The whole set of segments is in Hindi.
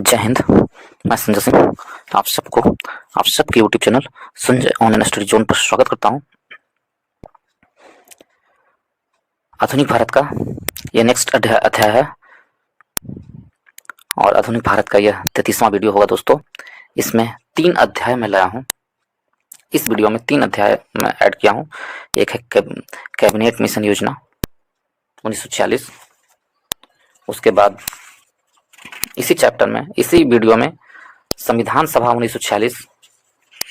जय हिंद। मैं संजय सिंह आप सबके YouTube channel Sanjay online study zone पर स्वागत करता हूं। आधुनिक भारत का यह नेक्स्ट अध्याय है और आधुनिक भारत का यह 33वां वीडियो होगा दोस्तों। इसमें 3 अध्याय मैं लाया हूं। इस वीडियो में 3 अध्याय मैं ऐड किया हूं। एक है कैबिनेट मिशन योजना 1946, उसके बाद इसी चैप्टर में इसी वीडियो में संविधान सभा 1946,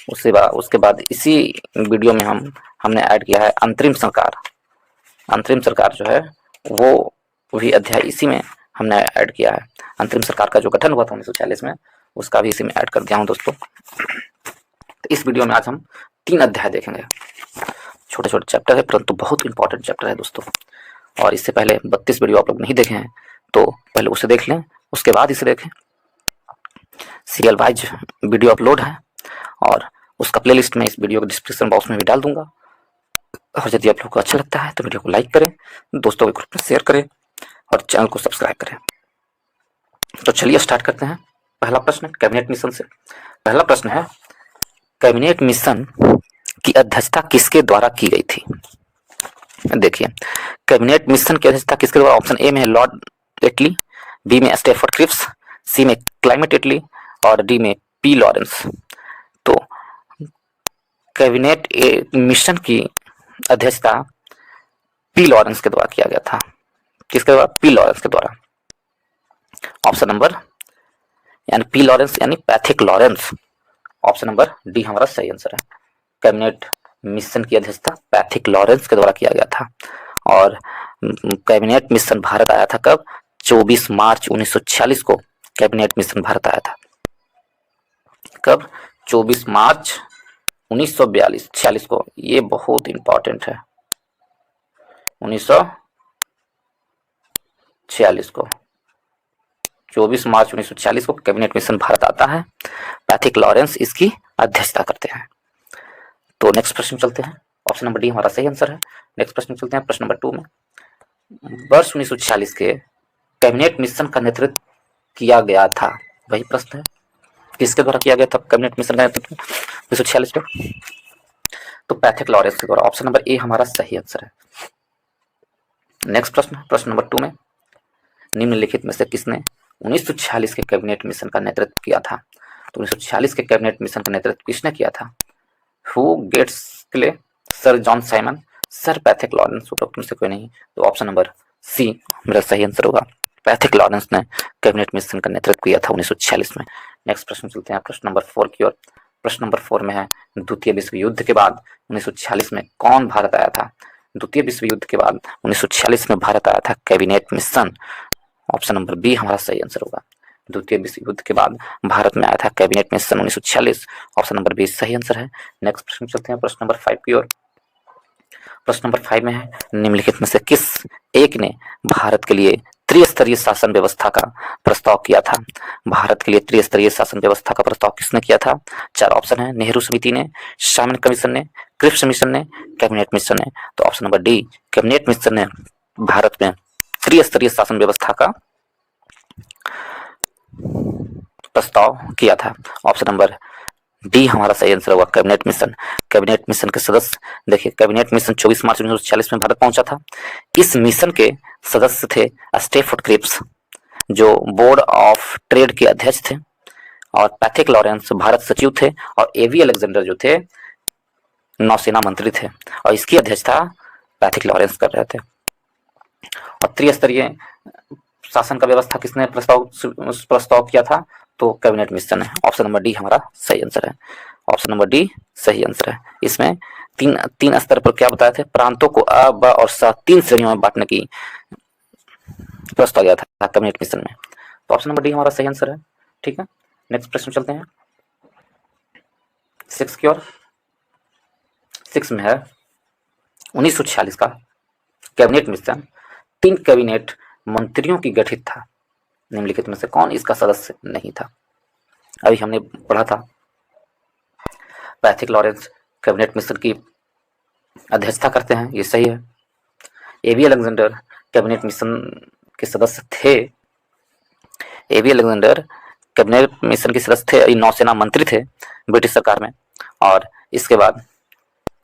उसके बाद इसी वीडियो में हमने ऐड किया है अंतरिम सरकार जो है वो भी अध्याय इसी में हमने ऐड किया है। अंतरिम सरकार का जो गठन हुआ था 1946 में, उसका भी इसी में ऐड कर दिया हूं दोस्तों। तो इस वीडियो में आज हम 3 अध्याय देखेंगे। छोटे छोटे चैप्टर है परंतु बहुत इंपॉर्टेंट चैप्टर है दोस्तों। और इससे पहले 32 वीडियो आप लोग नहीं देखे हैं तो पहले उसे देख लें, उसके बाद इसे देखें। सीरियल वाइज वीडियो अपलोड है और उसका प्लेलिस्ट मैं इस वीडियो के डिस्क्रिप्शन बॉक्स में भी डाल दूंगा। और यदि आप लोग को अच्छा लगता है तो वीडियो को लाइक करें, दोस्तों के ग्रुप में शेयर करें और चैनल को सब्सक्राइब करें। तो चलिए स्टार्ट करते हैं। पहला प्रश्न कैबिनेट मिशन से। पहला प्रश्न है, कैबिनेट मिशन की अध्यक्षता किसके द्वारा की गई थी? देखिए, कैबिनेट मिशन की अध्यक्षता किसके द्वारा? ऑप्शन ए में है लॉर्ड एटली, बी में स्टैफोर्ड क्रिप्स, सी में क्लाइमेट एटली और डी में पी लॉरेंस। तो कैबिनेट मिशन की अध्यक्षता पी लॉरेंस के द्वारा किया गया था। किसके द्वारा? पी लॉरेंस के द्वारा। ऑप्शन नंबर यानी पी लॉरेंस यानी Pethick Lawrence, option number D हमारा सही आंसर है। कैबिनेट मिशन की अध्यक्षता पैथिक लॉरेंस के द्वारा किया गया था। और कैबिनेट मिशन भारत आया था कब? 24 मार्च 1946 को कैबिनेट मिशन भारत आया था। कब? 24 मार्च 1946 को। ये बहुत इंपॉर्टेंट है। 1946 को, 24 मार्च 1946 को कैबिनेट मिशन भारत आता है। पैथिक लॉरेंस इसकी अध्यक्षता करते हैं। तो नेक्स्ट प्रश्न चलते हैं। ऑप्शन नंबर डी हमारा सही आंसर है। नेक्स्ट प्रश्न चलते हैं प्रश्न नंबर 2 में। वर्ष 1946 के कैबिनेट मिशन का नेतृत्व किया गया था, वही प्रश्न है, किसके द्वारा किया गया था कैबिनेट मिशन का नेतृत्व 1946 में? तो पैथिक लॉरेंस के द्वारा। ऑप्शन नंबर ए हमारा सही आंसर है। नेक्स्ट प्रश्न, प्रश्न नंबर 2 में, निम्नलिखित में से किसने 1946 के कैबिनेट मिशन का नेतृत्व किया था? तो 1946 के कैबिनेट मिशन का नेतृत्व किसने किया था? Hugh Gates Clay, sir John Simon, sir Pethick Lawrence, तुम से कोई नहीं। तो ऑप्शन नंबर सी मेरा सही आंसर होगा। पैथिक लॉरेंस ने कैबिनेट मिशन का नेतृत्व किया था 1946 में। नेक्स्ट प्रश्न चलते हैं प्रश्न नंबर 4 की ओर। प्रश्न नंबर 4 में है, द्वितीय विश्व युद्ध के बाद 1946 में कौन भारत आया था? द्वितीय विश्व युद्ध के बाद 1946 में भारत आया था cabinet mission. Option number B हमारा सही आंसर होगा। द्वितीय विश्व युद्ध के बाद भारत में आया था cabinet mission 1946। Option number B सही आंसर है। नेक्स्ट प्रश्न चलते हैं प्रश्न नंबर 5 की ओर। प्रश्न नंबर 5 में है, निम्नलिखित में से किस एक ने भारत के लिए त्रिस्तरीय शासन व्यवस्था का प्रस्ताव किया था? भारत के लिए त्रिस्तरीय शासन व्यवस्था का प्रस्ताव किसने किया था? 4 ऑप्शन है, नेहरू समिति ने, साइमन कमीशन ने, क्रिप्स मिशन ने, कैबिनेट मिशन ने। तो option number D cabinet mission ने भारत में त्रिस्तरीय शासन व्यवस्था का प्रस्ताव किया था। ऑप्शन नंबर डी हमारा सही आंसर होगा। कैबिनेट मिशन के सदस्य, देखिए कैबिनेट मिशन 24 मार्च 1946 में भारत पहुंचा था। इस मिशन के सदस्य थे स्टैफोर्ड क्रिप्स जो बोर्ड ऑफ ट्रेड के अध्यक्ष थे, और पैथिक लॉरेंस भारत सचिव थे, और एवी अलेक्जेंडर जो थे नौसेना मंत्री थे, और इसकी अध्यक्षता पैथिक लॉरेंस कर रहे थे। और त्रिस्तरीय शासन का व्यवस्था किसने प्रस्ताव किया था? तो कैबिनेट मिशन है। ऑप्शन नंबर डी हमारा सही आंसर है। ऑप्शन नंबर डी सही आंसर है। इसमें तीन स्तर पर क्या बताए थे? प्रांतों को अ, ब और स 3 श्रेणियों में बांटने की प्रस्ताव दिया था कैबिनेट मिशन में। तो ऑप्शन नंबर डी हमारा सही आंसर है। ठीक है, नेक्स्ट प्रश्न चलते हैं 6 की ओर। 6 में है, 1946 का कैबिनेट मिशन 3 कैबिनेट मंत्रियों की गठित था। निम्नलिखित में से कौन इसका सदस्य नहीं था? अभी हमने पढ़ा था पैथिक लॉरेंस कैबिनेट मिशन की अध्यक्षता करते हैं, ये सही है। एवी अलेक्जेंडर कैबिनेट मिशन के सदस्य थे। एवी अलेक्जेंडर कैबिनेट मिशन के सदस्य थे, नौसेना मंत्री थे ब्रिटिश सरकार में। और इसके बाद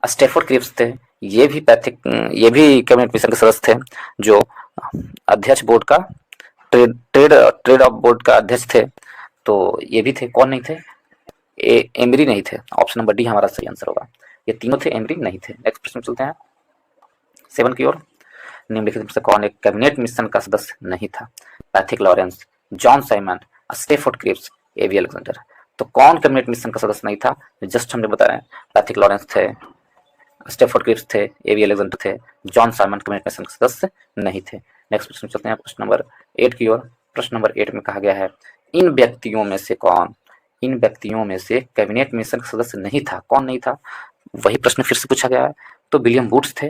स्टेफोर्ड क्रिप्स थे, ये भी कैबिनेट मिशन के सदस्य थे, जो अध्यक्ष बोर्ड का ट्रेड ऑफ बोर्ड का अध्यक्ष थे। तो ये भी थे, कौन नहीं थे? एमरी नहीं थे। ऑप्शन नंबर डी हमारा सही आंसर होगा। ये तीनों थे, एमरी नहीं थे। नेक्स्ट प्रश्न चलते हैं 7 की ओर। निम्नलिखित में से कौन एक कैबिनेट मिशन का सदस्य नहीं था? Pethick Lawrence, John Simon, Stafford Cripps, एवी अलेक्जेंडर। तो कौन कैबिनेट मिशन का सदस्य नहीं था? जस्ट हमने बताया, पैथिक लॉरेंस थे, स्टेफोर्ड क्रिप्स थे, एवी अलेक्जेंडर थे, जॉन साइमन कैबिनेट मिशन के सदस्य नहीं थे। नेक्स्ट प्रश्न चलते हैं प्रश्न नंबर 8 की ओर। प्रश्न नंबर 8 में कहा गया है, इन व्यक्तियों में से कैबिनेट मिशन का सदस्य नहीं था, कौन नहीं था? वही प्रश्न फिर से पूछा गया है। तो विलियम वुड्स थे,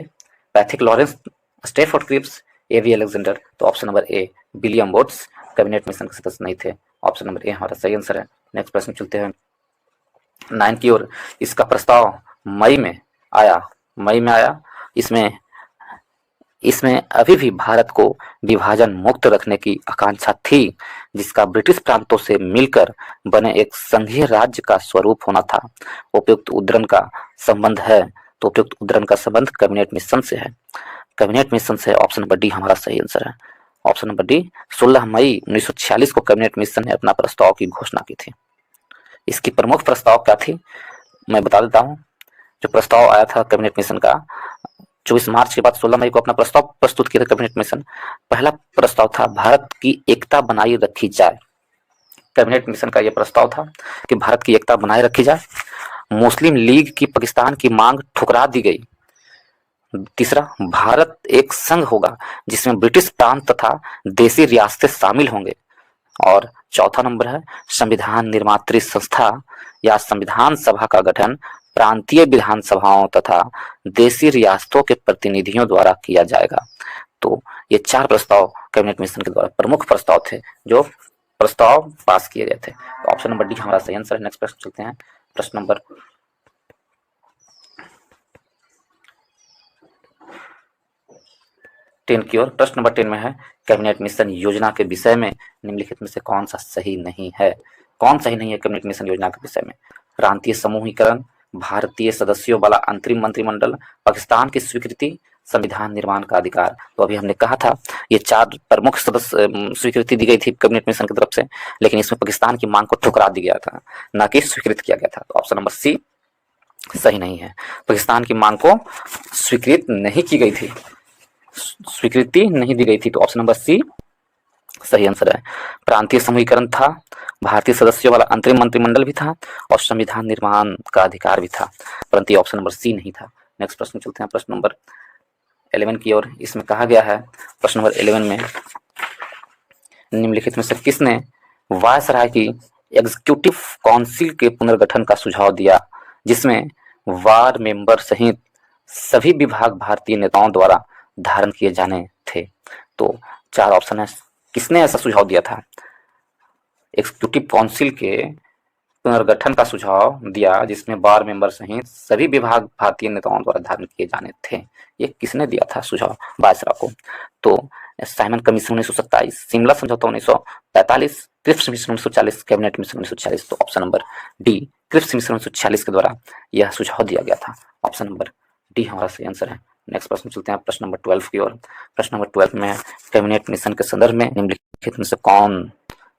पैथिक लॉरेंस, स्टेफोर्ड क्रिप्स, एवी अलेक्जेंडर। तो option number A William Woods cabinet mission के सदस्य नहीं थे। ऑप्शन नंबर ए हमारा सही आंसर है। नेक्स्ट प्रश्न चलते हैं 9 की ओर। इसका प्रस्ताव मई में आया। इसमें अभी भी भारत को विभाजन मुक्त रखने की आकांक्षा थी, जिसका ब्रिटिश प्रांतों से मिलकर बने एक संघीय राज्य का स्वरूप होना था। उपयुक्त उद्धरण का संबंध है, तो उपयुक्त उद्धरण का संबंध कैबिनेट मिशन से है। ऑप्शन नंबर डी हमारा सही आंसर है। ऑप्शन नंबर डी 16 मई 1946 को कैबिनेट मिशन ने अपना प्रस्ताव की घोषणा की थी। इसकी प्रमुख प्रस्ताव क्या थी, मैं बता देता हूँ। जो प्रस्ताव आया था कैबिनेट मिशन का 24 मार्च के बाद 16 मई को अपना प्रस्ताव प्रस्तुत किया था कैबिनेट मिशन। पहला प्रस्ताव था, भारत की एकता बनाई रखी जाए। कैबिनेट मिशन का यह प्रस्ताव था कि भारत की एकता बनाए रखी जाए। मुस्लिम लीग की पाकिस्तान की मांग ठुकरा दी गई। तीसरा, भारत एक संघ होगा जिसमें ब्रिटिश प्रांत तथा देसी रियासतें शामिल होंगे। और चौथा नंबर है, संविधान निर्मात्री संस्था या संविधान सभा का गठन प्रांतीय विधानसभाओं तथा देसी रियासतों के प्रतिनिधियों द्वारा किया जाएगा। तो ये 4 प्रस्ताव कैबिनेट मिशन के द्वारा प्रमुख प्रस्ताव थे जो प्रस्ताव पास किए गए थे। तो ऑप्शन नंबर डी हमारा सही आंसर है। नेक्स्ट प्रश्न चलते हैं प्रश्न नंबर 10 की ओर। प्रश्न नंबर 10 में है, कैबिनेट मिशन योजना के विषय में निम्नलिखित में से कौन सा सही नहीं है? कौन सही नहीं है कैबिनेट मिशन योजना के विषय में? प्रांतीय समूहीकरण, भारतीय सदस्यों वाला अंतरिम मंत्रिमंडल, पाकिस्तान की स्वीकृति, संविधान निर्माण का अधिकार। तो अभी हमने कहा था ये 4 प्रमुख सदस्य स्वीकृति दी गई थी कैबिनेट मिशन की तरफ से, लेकिन इसमें पाकिस्तान की मांग को ठुकरा दिया गया था, ना कि स्वीकृत किया गया था। तो ऑप्शन नंबर सी सही नहीं है। पाकिस्तान की मांग को स्वीकृत नहीं की गई थी, स्वीकृति नहीं दी गई थी। तो ऑप्शन नंबर सी सही आंसर है। प्रांतीय समूहीकरण था, भारतीय सदस्यों वाला अंतरिम मंत्रिमंडल भी था और संविधान निर्माण का अधिकार भी था, परंतु ऑप्शन नंबर सी नहीं था। नेक्स्ट प्रश्न चलते हैं प्रश्न नंबर 11 की ओर। इसमें कहा गया है, प्रश्न नंबर 11 में निम्नलिखित में से किसने वायसराय की एग्जीक्यूटिव काउंसिल के पुनर्गठन का सुझाव दिया, जिसमें वार्ड मेंबर सहित सभी विभाग भारतीय नेताओं द्वारा धारण किए जाने थे? तो 4 ऑप्शन है, किसने ऐसा सुझाव दिया था? एग्जीक्यूटिव काउंसिल के पुनर्गठन का सुझाव दिया जिसमें बार मेंबर सहित सभी विभाग भारतीय नेताओं द्वारा धारण किए जाने थे। ये किसने दिया था सुझाव वायसराय को? तो साइमन कमीशन 1927, शिमला समझौता 1945, क्रिप्स मिशन 1940, कैबिनेट मिशन 1940। तो option number D Cripps mission 1946 के द्वारा यह सुझाव दिया गया था। ऑप्शन नंबर डी हमारा सही आंसर है। नेक्स्ट प्रश्न चलते हैं प्रश्न नंबर 12 की ओर। प्रश्न नंबर 12 में कैबिनेट मिशन के संदर्भ में निम्नलिखित में से कौन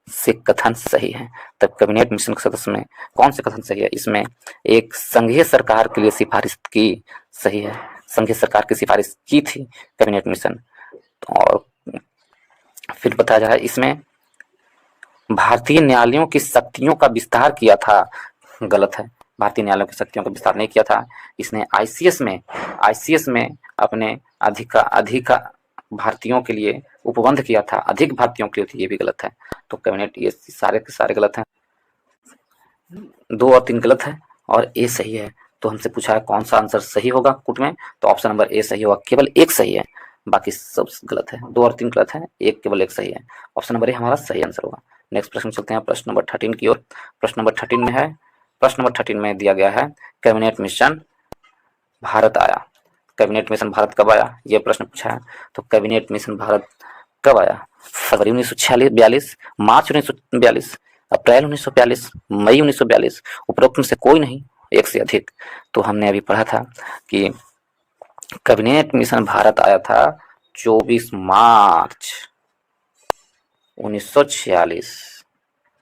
से कथन सही है? तब कैबिनेट मिशन के सदस्य में कौन से कथन सही है? इसमें एक संघीय सरकार के लिए सिफारिश की, सही है, संघीय सरकार की सिफारिश की थी कैबिनेट मिशन। और फिर बताया जा रहा है इसमें भारतीय न्यायालयों की शक्तियों का विस्तार किया था, गलत है। भारतीय न्यायालयों की शक्तियों का विस्तार नहीं किया था। इसने आईसीएस में अपने अधिक भारतीयों के लिए उपबंध किया था, अधिक भारतीयों के लिए थी, ये भी गलत है। तो कैबिनेट ये सारे के सारे गलत हैं, 2 और 3 गलत है और ए सही है। तो हमसे पूछा है कौन सा आंसर सही होगा कुट में, तो ऑप्शन नंबर ए सही होगा। केवल एक सही है, बाकी सब गलत है। 2 और 3 गलत है, केवल एक सही है। ऑप्शन नंबर ए हमारा सही आंसर होगा। नेक्स्ट प्रश्न चलते हैं प्रश्न नंबर 13 की ओर। प्रश्न नंबर 13 में है, प्रश्न नंबर 13 में दिया गया है कैबिनेट मिशन भारत आया। कैबिनेट मिशन भारत कब आया, यह प्रश्न पूछा है। तो कैबिनेट मिशन भारत कब आया? फरवरी 1942, मार्च 1942, अप्रैल 1942, मई 1942, उपरोक्त में से कोई नहीं, एक से अधिक। तो हमने अभी पढ़ा था कि कैबिनेट मिशन भारत आया था 24 मार्च 1946,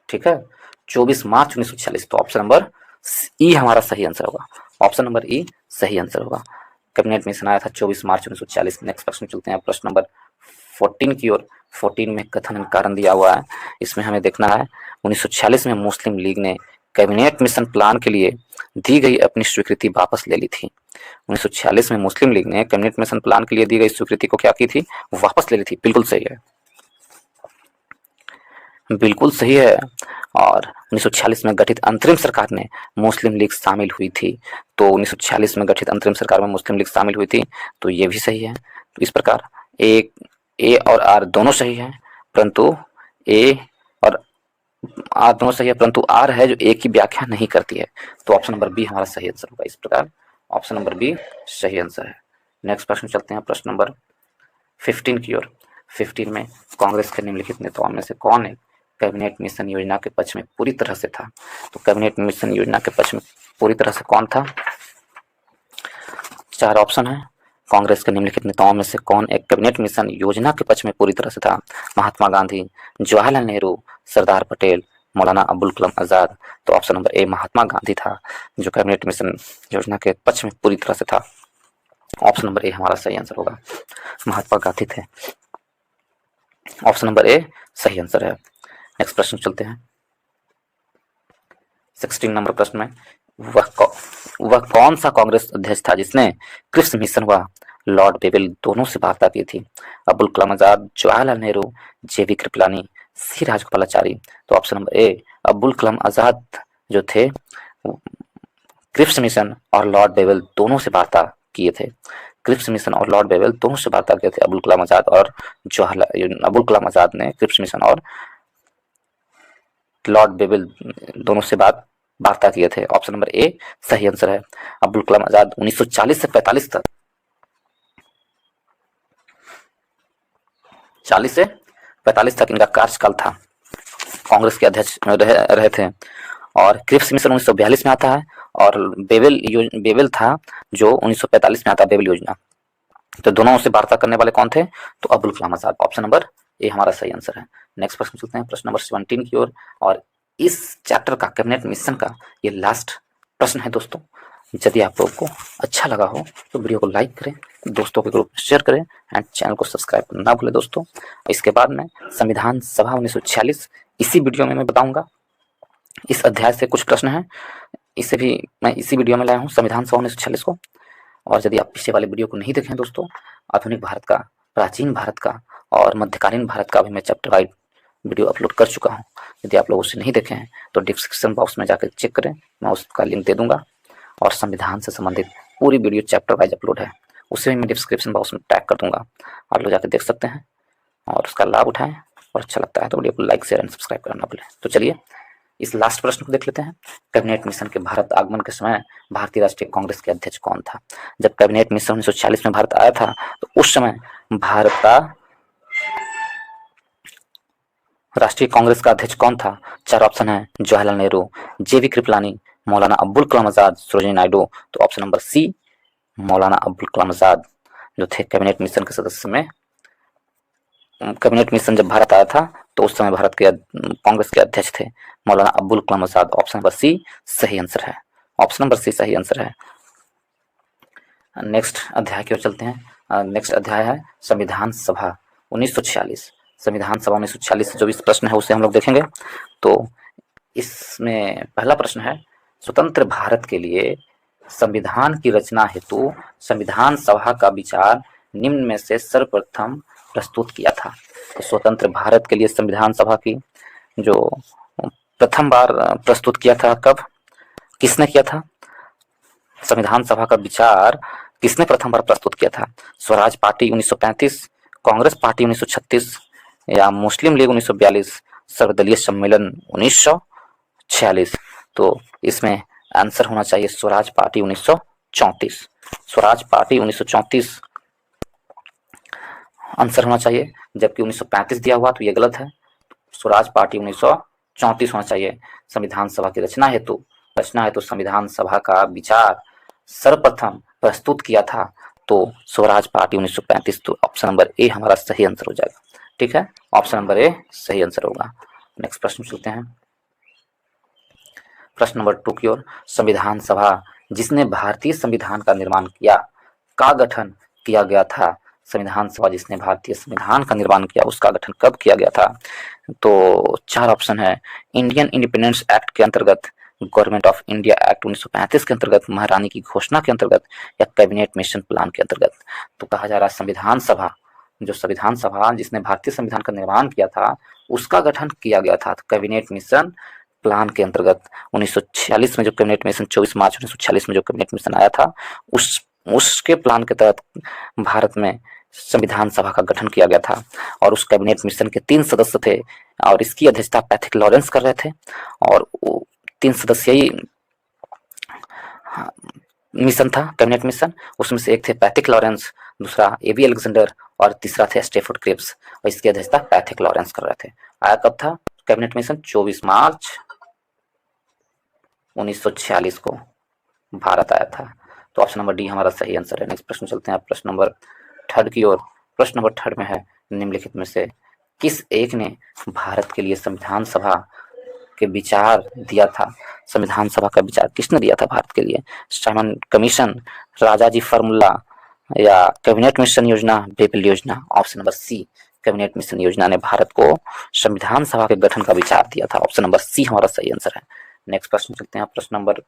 ठीक है, 24 मार्च 1946। तो ऑप्शन नंबर ई हमारा सही आंसर होगा, ऑप्शन नंबर ई सही आंसर होगा। कैबिनेट मिशन आया था 24 मार्च 1946। नेक्स्ट प्रश्न चलते हैं प्रश्न नंबर 14 की ओर। 14 में कथन कारण दिया हुआ है, इसमें हमें देखना है 1946 में मुस्लिम लीग ने कैबिनेट मिशन प्लान के लिए दी गई अपनी स्वीकृति वापस ले ली थी। 1946 में मुस्लिम लीग ने कैबिनेट मिशन प्लान के लिए दी गई स्वीकृति को क्या की थी, वापस ले ली थी। बिल्कुल सही है, बिल्कुल सही है। और 1946 में गठित अंतरिम सरकार ने मुस्लिम लीग शामिल हुई थी। तो 1946 में गठित अंतरिम सरकार में मुस्लिम लीग शामिल हुई थी, तो ये भी सही है। तो इस प्रकार ए और आर दोनों सही है, परंतु ए और आर दोनों सही है, परंतु आर है जो ए की व्याख्या नहीं करती है। तो ऑप्शन नंबर बी हमारा सही आंसर होगा। इस प्रकार ऑप्शन नंबर बी सही आंसर है। नेक्स्ट प्रश्न चलते हैं प्रश्न नंबर 15 की ओर। 15 में कांग्रेस के निम्नलिखित नेताओं में से कौन एक कैबिनेट मिशन योजना के पक्ष में पूरी तरह से था। तो कैबिनेट मिशन योजना के पक्ष में पूरी तरह से कौन था, चार ऑप्शन है। कांग्रेस के निम्नलिखित नेताओं में से कौन एक कैबिनेट मिशन योजना के पक्ष में पूरी तरह से था। महात्मा गांधी, जवाहरलाल नेहरू, सरदार पटेल, मौलाना अबुल कलाम आजाद। तो ऑप्शन नंबर ए महात्मा गांधी था जो कैबिनेट मिशन योजना के पक्ष में पूरी तरह से था। ऑप्शन नंबर ए हमारा सही आंसर होगा, महात्मा गांधी थे। ऑप्शन नंबर ए सही आंसर है। नेक्स्ट प्रश्न चलते हैं 16 नंबर प्रश्न में। वह कौन सा कांग्रेस अध्यक्ष था जिसने क्रिप्स मिशन व लॉर्ड बेवेल दोनों से वार्ता की थी। अबुल कलाम आजाद, जवाहरलाल नेहरू, जेवी कृपलानी, सी राजगोपालाचारी। तो ऑप्शन नंबर ए अबुल कलाम आजाद जो थे क्रिप्स मिशन और लॉर्ड बेवेल दोनों से वार्ता किए थे। क्रिप्स मिशन और लॉर्ड बेवेल दोनों से वार्ता किए थे अबुल कलाम आजाद और जवाहरलाल। अबुल कलाम आजाद ने क्रिप्स मिशन और लॉर्ड बेवेल दोनों से वार्ता किए थे। ऑप्शन नंबर ए सही आंसर है। अब्दुल कलाम आजाद 1940 से 45 तक 40 से 45 तक इनका कार्यकाल था, कांग्रेस के अध्यक्ष रहे थे। और क्रिप्स मिशन 1942 में आता है और बेवेल था जो 1945 में आता है, बेवेल योजना। तो दोनों से वार्ता करने वाले कौन थे, तो अब्दुल कलाम आजाद। ऑप्शन नंबर ए हमारा सही आंसर है। नेक्स्ट प्रश्न चलते हैं प्रश्न नंबर 17 की ओर। और इस चैप्टर का कैबिनेट मिशन का ये लास्ट प्रश्न है दोस्तों। यदि आप लोगों को अच्छा लगा हो तो वीडियो को लाइक करें, दोस्तों के ग्रुप में शेयर करें एंड चैनल को सब्सक्राइब करना ना भूलें दोस्तों। इसके बाद में संविधान सभा 1946 इसी वीडियो में मैं बताऊंगा। इस अध्याय से कुछ प्रश्न हैं, इसे भी मैं इसी वीडियो में लाया हूँ, संविधान सभा 1946 को। और यदि आप पिछले वाले वीडियो को नहीं देखें दोस्तों, आधुनिक भारत का, प्राचीन भारत का और मध्यकालीन भारत का भी मैं चैप्टर वाइज वीडियो अपलोड कर चुका हूँ। यदि आप लोग उसे नहीं देखे हैं तो डिस्क्रिप्शन बॉक्स में जाकर चेक करें, मैं उसका लिंक दे दूंगा। और संविधान से संबंधित पूरी वीडियो चैप्टर वाइज अपलोड है, उसे भी मैं डिस्क्रिप्शन बॉक्स में टैग कर दूंगा, आप लोग जाकर देख सकते हैं और उसका लाभ उठाएं। और अच्छा लगता है तो वीडियो को लाइक शेयर एंड सब्सक्राइब करना भूलें। तो चलिए इस लास्ट प्रश्न को देख लेते हैं। कैबिनेट मिशन के भारत आगमन के समय भारतीय राष्ट्रीय कांग्रेस के अध्यक्ष कौन था। जब कैबिनेट मिशन 1946 में भारत आया था तो उस समय भारत का राष्ट्रीय कांग्रेस का अध्यक्ष कौन था। चार ऑप्शन है, जवाहरलाल नेहरू, जेवी कृपलानी, मौलाना अब्दुल कलाम आजाद, सरोजिनी नायडू। तो ऑप्शन नंबर सी मौलाना अब्दुल कलाम आजाद जो थे कैबिनेट मिशन के सदस्य में। कैबिनेट मिशन जब भारत आया था तो उस समय भारत के कांग्रेस के अध्यक्ष थे मौलाना अब्दुल कलाम आजाद। ऑप्शन नंबर सी सही आंसर है, ऑप्शन नंबर सी सही आंसर है। नेक्स्ट अध्याय की ओर चलते हैं। नेक्स्ट अध्याय है संविधान सभा 1946। संविधान सभा 1946 से जो इस प्रश्न है उसे हम लोग देखेंगे। तो इसमें पहला प्रश्न है, स्वतंत्र भारत के लिए संविधान की रचना हेतु संविधान सभा का विचार निम्न में से सर्वप्रथम प्रस्तुत किया था। तो स्वतंत्र भारत के लिए संविधान सभा की जो प्रथम बार प्रस्तुत किया था, कब, किसने किया था, संविधान सभा का विचार किसने प्रथम बार प्रस्तुत किया था। स्वराज पार्टी 1935, कांग्रेस पार्टी 1936 या मुस्लिम लीग 1942, सर्वदलीय सम्मेलन 1946। तो इसमें आंसर होना चाहिए Swaraj party 1934। Swaraj party 1934 answer होना चाहिए, जबकि 1935 दिया हुआ तो ये गलत है। स्वराज पार्टी 34 होना चाहिए। संविधान सभा की रचना हेतु संविधान सभा का विचार सर्वप्रथम प्रस्तुत किया था तो स्वराज पार्टी 1935। तो ऑप्शन नंबर ए हमारा सही आंसर हो जाएगा। ठीक है, ऑप्शन नंबर ए सही आंसर होगा। नेक्स्ट प्रश्न चलते हैं, प्रश्न नंबर 2 की ओर। संविधान सभा जिसने भारतीय संविधान का निर्माण किया का गठन किया गया था। संविधान सभा जिसने भारतीय संविधान का निर्माण किया उसका गठन कब किया गया था। तो 4 ऑप्शन है। इंडियन इंडिपेंडेंस एक्ट के अंतर्गत, गवर्नमेंट ऑफ इंडिया एक्ट 1935 के अंतर्गत, महारानी की घोषणा के अंतर्गत या कैबिनेट मिशन प्लान के अंतर्गत। तो कहा जा रहा है संविधान सभा जिसने भारतीय संविधान का निर्माण किया था उसका गठन किया गया था तो कैबिनेट मिशन प्लान के अंतर्गत 1946 में जो कैबिनेट मिशन 24 मार्च 1946 में जो कैबिनेट मिशन आया था उसके प्लान के तहत भारत में संविधान सभा का गठन किया गया था। और उस कैबिनेट मिशन के 3 सदस्य थे और इसकी अध्यक्षता पैथिक लॉरेंस कर रहे थे। और 3 सदस्यीय मिशन था कैबिनेट मिशन, उसमें से एक थे पैथिक लॉरेंस, दूसरा एबी अलेक्जेंडर और तीसरा थे स्टेफोर्ड क्रिप्स। और इसकी अध्यक्षता पैथिक लॉरेंस कर रहे थे। आया कब था कैबिनेट मिशन? 24 मार्च 1946 को भारत आया था। तो ऑप्शन नंबर डी हमारा सही आंसर है। नेक्स्ट प्रश्न चलते हैं प्रश्न नंबर 3 की ओर। प्रश्न नंबर 3 में है, निम्नलिखित में से किस एक ने भारत के लिए संविधान सभा के विचार दिया था। संविधान सभा का विचार किसने दिया था भारत के लिए? साइमन कमीशन, राजाजी फार्मूला या कैबिनेट मिशन योजना, बेबल योजना। Option number C cabinet mission योजना ने भारत को संविधान सभा के गठन का विचार दिया था। ऑप्शन नंबर सी हमारा सही आंसर है। नेक्स्ट प्रश्न चलते हैं प्रश्न नंबर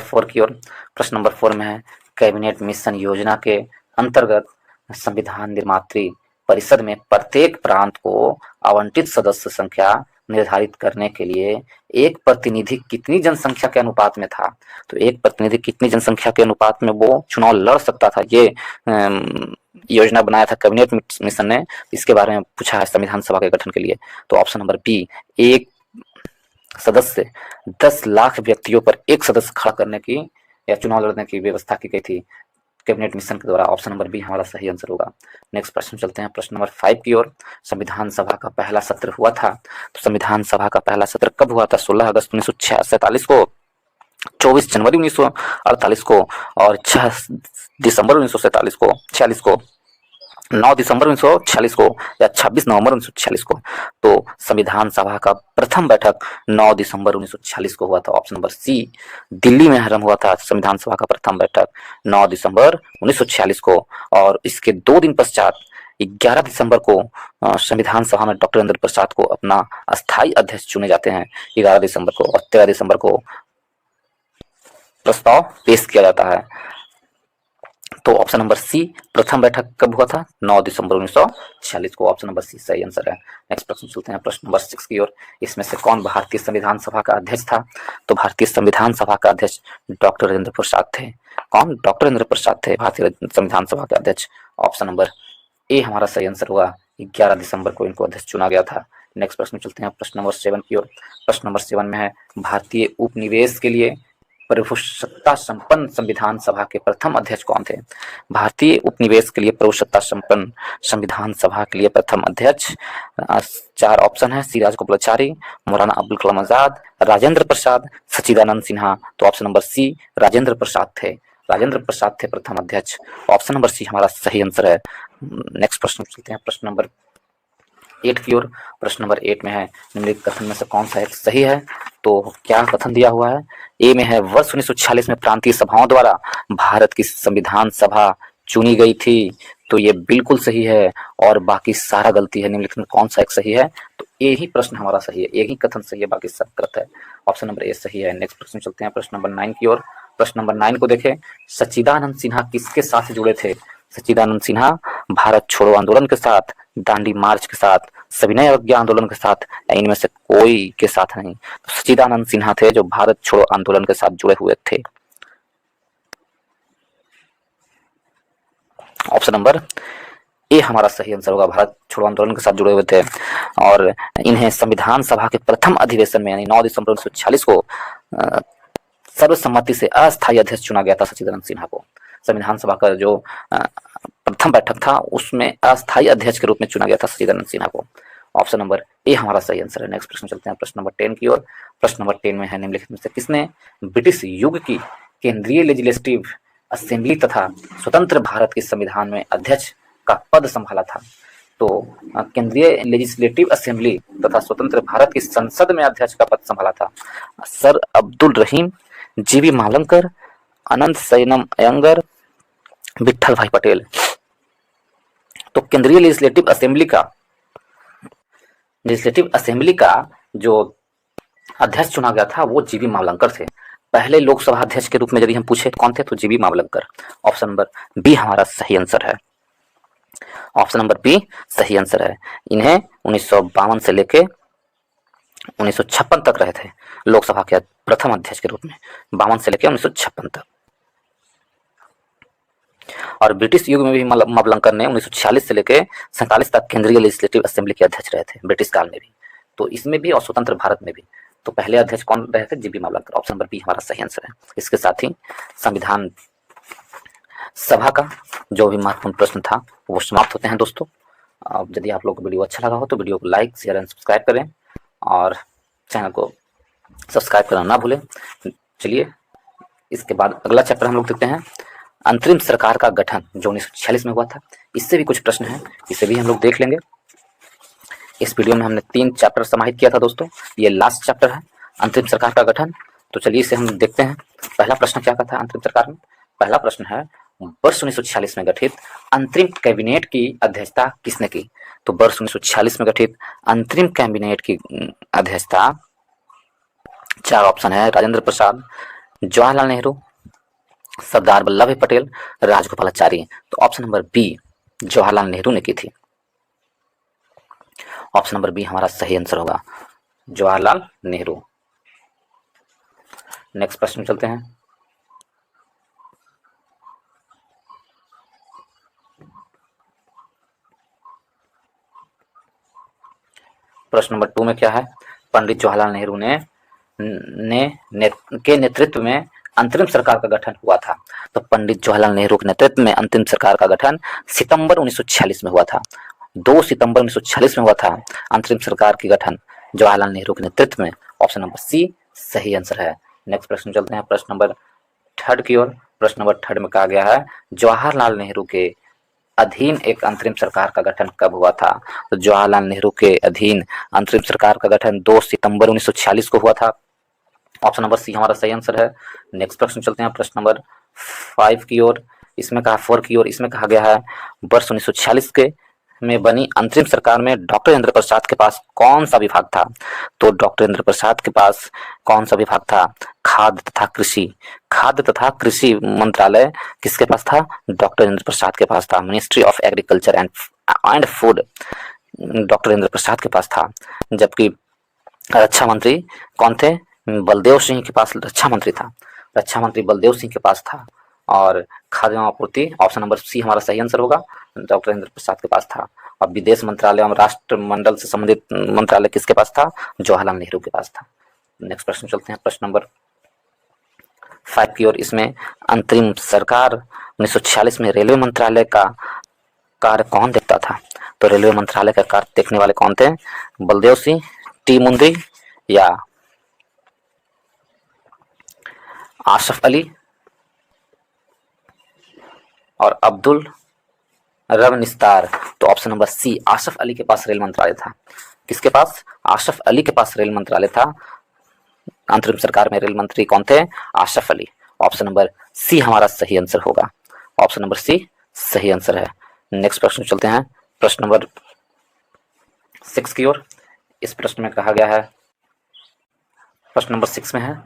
4 की ओर। प्रश्न नंबर 4 में है, कैबिनेट मिशन योजना के अंतर्गत संविधान निर्मात्री परिषद में प्रत्येक प्रांत को आवंटित सदस्य संख्या निर्धारित करने के लिए एक प्रतिनिधि कितनी जनसंख्या के अनुपात में था। तो एक प्रतिनिधि कितनी जनसंख्या के अनुपात में वो चुनाव लड़ सकता था, ये योजना बनाया था कैबिनेट मिशन ने। इसके बारे में पूछा है संविधान सभा के गठन के लिए। तो ऑप्शन नंबर बी, एक सदस्य 10 लाख व्यक्तियों पर एक सदस्य खड़ा करने की या चुनाव लड़ने की व्यवस्था की गई थी कैबिनेट मिशन के द्वारा। ऑप्शन नंबर बी हमारा सही आंसर होगा। नेक्स्ट प्रश्न चलते हैं प्रश्न नंबर 5 की ओर। संविधान सभा का पहला सत्र हुआ था। तो संविधान सभा का पहला सत्र कब हुआ था? 16 अगस्त 1947 को, 24 जनवरी 1948 को और 6 दिसंबर 1946 को, 9 दिसंबर 1946 को या 26 नवंबर 1946 को। तो संविधान सभा का प्रथम बैठक 9 दिसंबर 1946 को हुआ था। ऑप्शन नंबर सी दिल्ली में आरंभ हुआ था संविधान सभा का प्रथम बैठक 9 दिसंबर 1946 को। और इसके 2 दिन पश्चात 11 दिसंबर को संविधान सभा में डॉक्टर राजेंद्र प्रसाद को अपना अस्थायी अध्यक्ष चुने जाते हैं 11 दिसंबर को, और 13 दिसंबर को प्रस्ताव पेश किया जाता है। तो ऑप्शन नंबर सी प्रथम बैठक कब हुआ था? 9 दिसंबर 1946 को। ऑप्शन नंबर सी सही आंसर है। नेक्स्ट प्रश्न चलते हैं प्रश्न नंबर 6 की ओर। इसमें से कौन भारतीय संविधान सभा का अध्यक्ष था? तो भारतीय संविधान सभा का अध्यक्ष डॉक्टर राजेंद्र प्रसाद थे। कौन? डॉक्टर राजेंद्र प्रसाद थे भारतीय संविधान सभा के अध्यक्ष। ऑप्शन नंबर ए हमारा सही आंसर हुआ। 11 दिसंबर को इनको अध्यक्ष चुना गया था। नेक्स्ट प्रश्न चलते हैं प्रश्न नंबर 7 की ओर। प्रश्न नंबर 7 में है, भारतीय उपनिवेश के लिए प्रभुसत्ता संपन्न संविधान सभा के प्रथम अध्यक्ष कौन थे? भारतीय उपनिवेश के लिए प्रभुसत्ता संपन्न संविधान सभा के लिए प्रथम अध्यक्ष 4 ऑप्शन है। सी राजगोपालाचारी, मौलाना अब्दुल कलाम आजाद, राजेंद्र प्रसाद, सच्चिदानंद सिन्हा। तो ऑप्शन नंबर सी राजेंद्र प्रसाद थे। राजेंद्र प्रसाद थे प्रथम अध्यक्ष। ऑप्शन नंबर सी हमारा सही आंसर है। नेक्स्ट प्रश्न चलते हैं प्रश्न नंबर 8 की ओर। प्रश्न नंबर 8 में है, निम्नलिखित कथन में से कौन सा एक सही है? तो क्या कथन दिया हुआ है? ए में है, वर्ष 1946 में प्रांतीय सभाओं द्वारा भारत की संविधान सभा चुनी गई थी। तो ये बिल्कुल सही है और बाकी सारा गलती है। निम्नलिखित में कौन सा एक सही है? तो ए ही प्रश्न हमारा सही है, एक ही कथन सही है, बाकी सब गलत है। ऑप्शन नंबर ए सही है। नेक्स्ट प्रश्न चलते हैं प्रश्न नंबर 9 की ओर। प्रश्न नंबर 9 को देखें, सच्चिदानंद सिन्हा किसके साथ जुड़े थे? सच्चिदानंद सिन्हा भारत छोड़ो आंदोलन के साथ, दांडी मार्च के साथ, सविनय अवज्ञा आंदोलन के साथ, या इनमें से कोई के साथ नहीं। तो सच्चिदानंद सिन्हा थे जो भारत छोड़ो आंदोलन के साथ जुड़े हुए थे। ऑप्शन नंबर ए हमारा सही आंसर होगा, भारत छोड़ो आंदोलन के साथ जुड़े हुए थे। और इन्हें संविधान सभा के प्रथम अधिवेशन में यानी 9 दिसंबर 1946 को सर्वसम्मति से अस्थायी अध्यक्ष चुना गया था सच्चिदानंद सिन्हा को। संविधान सभा का जो प्रथम बैठक था उसमें अस्थायी अध्यक्ष के रूप में चुना गया था सचिदानंद सिन्हा को। ऑप्शन नंबर ए हमारा सही आंसर है। नेक्स्ट प्रश्न चलते हैं प्रश्न नंबर 10 की ओर। प्रश्न नंबर 10 में है निम्नलिखित में से किसने ब्रिटिश युग की केंद्रीय लेजिस्लेटिव असेंबली तथा स्वतंत्र भारत के संविधान में अध्यक्ष का पद संभाला था? तो केंद्रीय लेजिस्लेटिव असेंबली तथा स्वतंत्र भारत की संसद में अध्यक्ष का पद संभाला था सर अब्दुल रहीम, जीवी मावलंकर, अनंत सैनम अयंगर, विठल भाई पटेल। तो केंद्रीय लेजिस्लेटिव असेंबली का जो अध्यक्ष चुना गया था वो जीवी मावलंकर थे। पहले लोकसभा अध्यक्ष के रूप में यदि हम पूछे कौन थे तो जीवी मावलंकर। ऑप्शन नंबर बी हमारा सही आंसर है। ऑप्शन नंबर बी सही आंसर है। इन्हें 1952 से लेके 1956 तक रहे थे लोकसभा के प्रथम अध्यक्ष के रूप में, 52 से लेके 1956 तक। और ब्रिटिश युग में भी मावलंकर ने 1946 से लेके 47 तक केंद्रीय लेजिस्लेटिव असेंबली के अध्यक्ष रहे थे ब्रिटिश काल में भी, तो इसमें भी और स्वतंत्र भारत में भी। तो पहले अध्यक्ष कौन रहे थे? GB Mavalankar. Option number B हमारा सही आंसर है। इसके साथ ही संविधान सभा का जो भी महत्वपूर्ण प्रश्न था वो समाप्त होते हैं दोस्तों। यदि आप लोग को वीडियो अच्छा लगा हो तो वीडियो को लाइक, शेयर एंड सब्सक्राइब करें और चैनल को सब्सक्राइब करना ना भूलें। चलिए इसके बाद अगला चैप्टर हम लोग देखते हैं अंतरिम सरकार का गठन जो 1946 में हुआ था। इससे भी कुछ प्रश्न हैं, इसे भी हम लोग देख लेंगे। इस वीडियो में हमने 3 चैप्टर समाहित किया था दोस्तों, ये लास्ट चैप्टर है अंतरिम सरकार का गठन। तो चलिए इसे हम देखते हैं। पहला प्रश्न क्या था अंतरिम सरकार में? पहला प्रश्न है वर्ष 1946 में गठित अंतरिम कैबिनेट की अध्यक्षता किसने की? तो वर्ष 1946 में गठित अंतरिम कैबिनेट की अध्यक्षता 4 ऑप्शन है राजेंद्र प्रसाद, जवाहरलाल नेहरू, सरदार वल्लभ भाई पटेल, राजगोपालाचारी। तो option number B Jawaharlal Nehru ने की थी। ऑप्शन नंबर बी हमारा सही आंसर होगा, जवाहरलाल नेहरू। नेक्स्ट प्रश्न चलते हैं। प्रश्न नंबर 2 में क्या है? पंडित जवाहरलाल नेहरू के नेतृत्व में अंतरिम सरकार का गठन हुआ था। तो पंडित जवाहरलाल नेहरू के नेतृत्व में अंतरिम सरकार का गठन सितंबर 1946 में हुआ था। 2 सितंबर 1946 में हुआ था अंतरिम सरकार की गठन जवाहरलाल नेहरू के नेतृत्व में। ऑप्शन नंबर सी सही आंसर है। नेक्स्ट प्रश्न चलते हैं प्रश्न नंबर 3 की ओर। प्रश्न नंबर 3 में कहा गया है जवाहरलाल नेहरू के अधीन एक अंतरिम सरकार का गठन कब हुआ था? तो जवाहरलाल नेहरू के अधीन अंतरिम सरकार का गठन 2 सितंबर 1946 को हुआ था। ऑप्शन नंबर सी हमारा सही आंसर है। नेक्स्ट प्रश्न चलते हैं प्रश्न नंबर 5 की ओर। इसमें कहा 4 की ओर, इसमें कहा गया है वर्ष 1946 के में बनी अंतरिम सरकार में डॉक्टर इंद्र प्रसाद के पास कौन सा विभाग था? तो डॉक्टर इंद्र प्रसाद के पास कौन सा विभाग था? खाद्य तथा कृषि। खाद्य तथा कृषि मंत्रालय किसके पास था? डॉक्टर इंद्र प्रसाद के पास था। Ministry of agriculture and food doctor Indra Prasad के पास था। जबकि रक्षा मंत्री कौन थे? बलदेव सिंह के पास रक्षा मंत्री था। रक्षा मंत्री बलदेव सिंह के पास था। और खाद्य एवं आपूर्ति ऑप्शन नंबर सी हमारा सही आंसर होगा, डॉक्टर इंद्र प्रसाद के पास था। और विदेश मंत्रालय एवं राष्ट्रमंडल से संबंधित मंत्रालय किसके पास था? जवाहरलाल नेहरू के पास था। नेक्स्ट प्रश्न चलते हैं प्रश्न नंबर 5 की ओर। इसमें अंतरिम सरकार 1946 में रेलवे मंत्रालय का कार्य कौन देखता था? तो रेलवे मंत्रालय का कार्य देखने वाले कौन थे? बलदेव सिंह, टी मुंदी या आसफ अली और अब्दुल रब निस्तार। तो option number C Asaf Ali के पास रेल मंत्रालय था। किसके पास? आसफ अली के पास रेल मंत्रालय था। अंतरिम सरकार में रेल मंत्री कौन थे? Asaf Ali. Option number C हमारा सही आंसर होगा। ऑप्शन नंबर सी सही आंसर है। नेक्स्ट प्रश्न चलते हैं प्रश्न नंबर 6 की ओर। इस प्रश्न में कहा गया है, प्रश्न नंबर 6 में है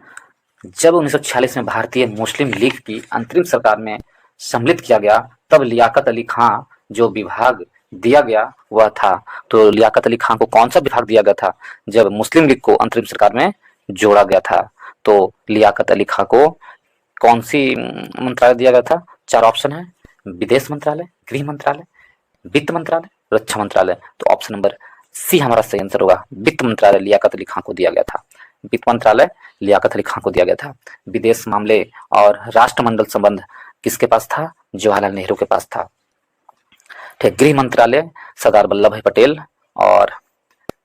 जब 1946 में भारतीय मुस्लिम लीग की अंतरिम सरकार में सम्मिलित किया गया तब लियाकत अली खां जो विभाग दिया गया वह था। तो लियाकत अली खां को कौन सा विभाग दिया गया था जब मुस्लिम लीग को अंतरिम सरकार में जोड़ा गया था? तो लियाकत अली खां को कौन सी मंत्रालय दिया गया था? 4 ऑप्शन है, विदेश मंत्रालय, गृह मंत्रालय, वित्त मंत्रालय, रक्षा मंत्रालय। तो ऑप्शन नंबर सी हमारा सही आंसर होगा, वित्त मंत्रालय लियाकत अली खां को दिया गया था। वित्त मंत्रालय लियाकत अली खां को दिया गया था। विदेश मामले और राष्ट्रमंडल संबंध किसके पास था? जवाहरलाल नेहरू के पास था। ठीक, गृह मंत्रालय सरदार वल्लभ भाई पटेल और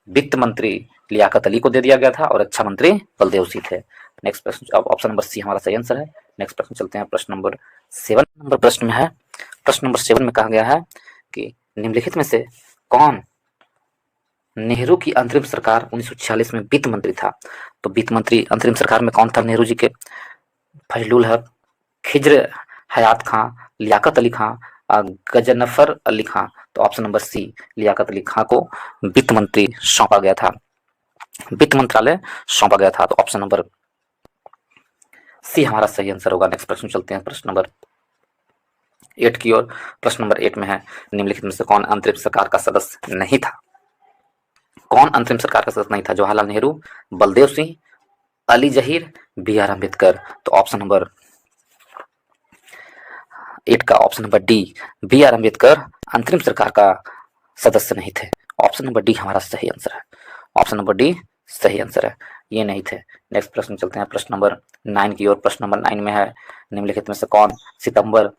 वित्त मंत्री लियाकत अली को दे दिया गया था और रक्षा मंत्री बलदेव सिंह थे। नेक्स्ट प्रश्न, अब ऑप्शन नंबर सी हमारा सही आंसर है। नेक्स्ट प्रश्न चलते हैं, प्रश्न नंबर 7 नंबर प्रश्न में है। प्रश्न नंबर 7 में कहा गया है कि निम्नलिखित में से कौन नेहरू की अंतरिम सरकार 1946 में वित्त मंत्री था? तो वित्त मंत्री अंतरिम सरकार में कौन था नेहरू जी के? फजलुल हक, खिज्र हयात खां, लियाकत अली खां, गजनफर अली खां। तो option number C, Liaquat Ali Khan को वित्त मंत्री सौंपा गया था, वित्त मंत्रालय सौंपा गया था। तो ऑप्शन नंबर सी हमारा सही आंसर होगा। नेक्स्ट प्रश्न चलते हैं, प्रश्न नंबर 8 की ओर। प्रश्न नंबर 8 में है, निम्नलिखित में से कौन अंतरिम सरकार का सदस्य नहीं था? कौन अंतरिम सरकार का सदस्य नहीं था? Jawaharlal Nehru, Baldev Singh, Ali Zaheer, B R Ambedkar. तो ऑप्शन नंबर 8 का option number D, B R Ambedkar अंतरिम सरकार का सदस्य नहीं थे। ऑप्शन नंबर डी हमारा सही आंसर है। ऑप्शन नंबर डी सही आंसर है, ये नहीं थे। नेक्स्ट प्रश्न चलते हैं, प्रश्न नंबर 9 की ओर। प्रश्न नंबर 9 में है, निम्नलिखित में से कौन सितंबर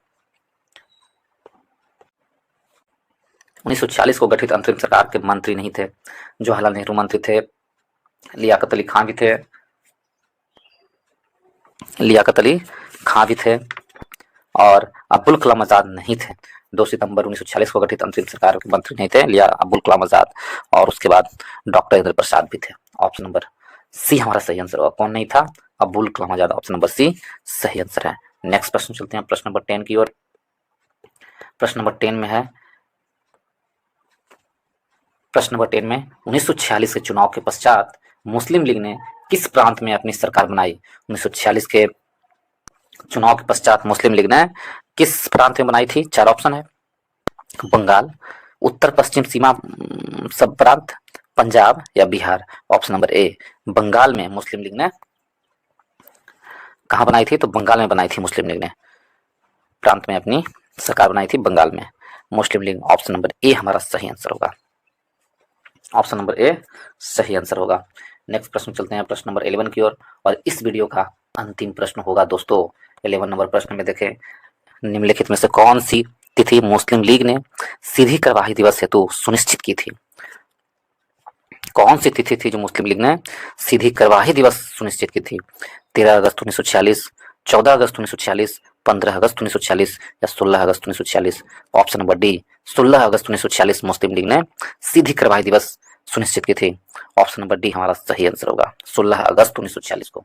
1946 को गठित अंतरिम सरकार के मंत्री नहीं थे? जवाहरलाल नेहरू मंत्री थे, लियाकत अली खां भी थे, लियाकत अली खां भी थे और अब्दुल कलाम आजाद नहीं थे। 2 सितंबर 1946 को गठित अंतरिम सरकार के मंत्री नहीं थे लिया अब्दुल कलाम आजाद, और उसके बाद डॉक्टर इंद्र प्रसाद भी थे। ऑप्शन नंबर सी हमारा सही आंसर होगा। कौन नहीं था? अब्दुल कलाम आजाद। ऑप्शन नंबर सी सही आंसर है। नेक्स्ट प्रश्न चलते हैं, प्रश्न नंबर 10 की ओर। प्रश्न नंबर 10 में है, प्रश्न नंबर 10 में 1946 के चुनाव के पश्चात मुस्लिम लीग ने किस प्रांत में अपनी सरकार बनाई? 1946 के चुनाव के पश्चात मुस्लिम लीग ने किस प्रांत में बनाई थी? 4 ऑप्शन है, बंगाल, उत्तर पश्चिम सीमा सब प्रांत, पंजाब या Bihar. Option number A, Bengal में मुस्लिम लीग ने कहाँ बनाई थी? तो बंगाल में बनाई थी मुस्लिम लीग ने, प्रांत में अपनी सरकार बनाई थी बंगाल में मुस्लिम लीग। ऑप्शन नंबर ए हमारा सही आंसर होगा। ऑप्शन नंबर ए सही आंसर होगा। नेक्स्ट प्रश्न चलते हैं, प्रश्न नंबर 11 की ओर, और इस वीडियो का अंतिम प्रश्न होगा दोस्तों। 11 नंबर प्रश्न में देखें, निम्नलिखित में से कौन सी तिथि मुस्लिम लीग ने सीधी कार्यवाही दिवस हेतु सुनिश्चित की थी? कौन सी तिथि थी जो मुस्लिम लीग ने सीधी कार्यवाही दिवस सुनिश्चित की थी? 13 अगस्त 1946, 14 अगस्त 1946, 15 अगस्त 1946 या 16 अगस्त 1946। ऑप्शन नंबर डी, 16 अगस्त 1946 मुस्लिम लीग ने सीधी कार्यवाही दिवस सुनिश्चित की थी। ऑप्शन नंबर डी हमारा सही आंसर होगा, 16 अगस्त 1946 को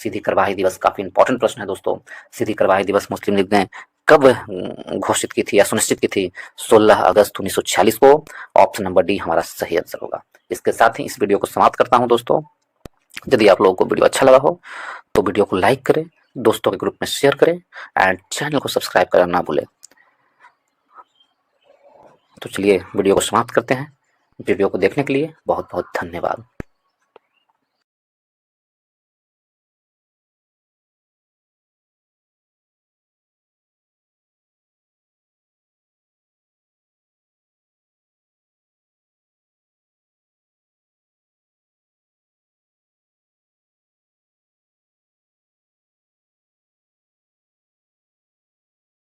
सीधी कार्यवाही दिवस। काफी इंपॉर्टेंट प्रश्न है दोस्तों। सीधी कार्यवाही दिवस मुस्लिम लीग ने कब घोषित की थी या सुनिश्चित की थी? 16 अगस्त 1946 को। ऑप्शन नंबर डी हमारा सही आंसर होगा। इसके साथ ही इस वीडियो को समाप्त करता हूं दोस्तों। यदि आप लोगों को वीडियो अच्छा लगा हो तो वीडियो को लाइक करें, दोस्तों के ग्रुप में शेयर करें एंड चैनल को सब्सक्राइब करना ना भूलें। तो चलिए वीडियो को समाप्त करते हैं। वीडियो को देखने के लिए बहुत बहुत धन्यवाद।